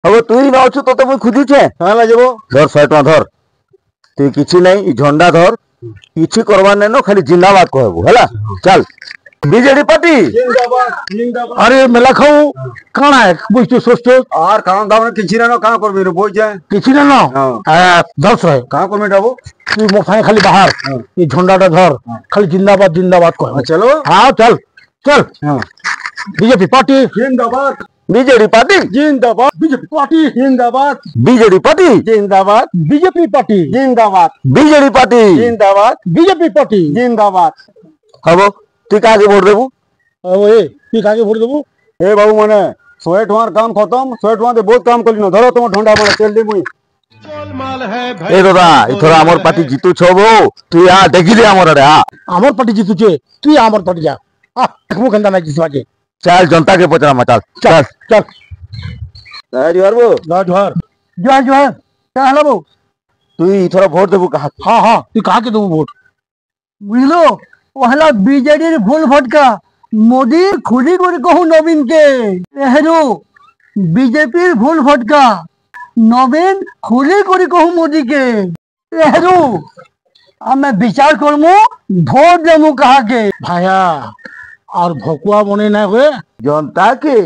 હવે તું না অছু তোতে মুই খুঁজুছে হ্যাঁ যাব ধর 100 টাকা ধর তুই কিছু নাই ঝন্ডা ধর কিছু করবার নেই খালি জিন্দাবাদ কহবু হেলা চল বিজেডি পার্টি জিন্দাবাদ জিন্দাবাদ। আরে মেলা খাও কাଣା বুঝতে ষষ্ঠ আর কারণ দাম কিছু না কাঁ করবি রে বই যায় কিছু না ধর সয় কাঁ করবি যাবো তুই মোর সাথে খালি বাহার এই ঝন্ডাটা ধর খালি জিন্দাবাদ জিন্দাবাদ কহ চলো হ্যাঁ চল চল হ্যাঁ বিজেপি পার্টি জিন্দাবাদ বিজেডি পার্টি জিন্দাবাদ বিজেপি পার্টি জিন্দাবাদ বিজেডি পার্টি জিন্দাবাদ বিজেপি পার্টি জিন্দাবাদ বিজেডি পার্টি জিন্দাবাদ বিজেপি পার্টি জিন্দাবাদ। হব তুই কাকে ভোট দেবু তুই কাকে ভোট দেবু এ বাবু মানে 100 টাকার কাম খতম 100 টাকাতে বহুত কাম করলি না ধরো তোমার ঠন্ডা মানে তেল দি মুই এ দাদা এথর আমার পার্টি জিতুছ বো তুই আ দেখিলি আমার আরে আমার পার্টি জিতুছে তুই আমার পার্টি যা দেখবো কেনটা নাই জিতবাকে চল জনতাকে পচারামা চল চল চল পারবো জোহার জোহার জোহার কে হলাবো তুই এথর ভোট দেবু কাহাকে হ্যাঁ হ্যাঁ তুই কাকে দেবো ভোট বুঝলো ওহলা বিজেডির ভুল ভটকা মোদি খুলি করে কহু নবীনকে হেরু বিজেপির ভুল ভটকা নবীন খুলি করে কহু মোদিকে হেরু আমি বিচার করমু ভোট দেবো কাহাকে ভাইয়া আর ভকুয়া মনে না হয়ে জনতাকে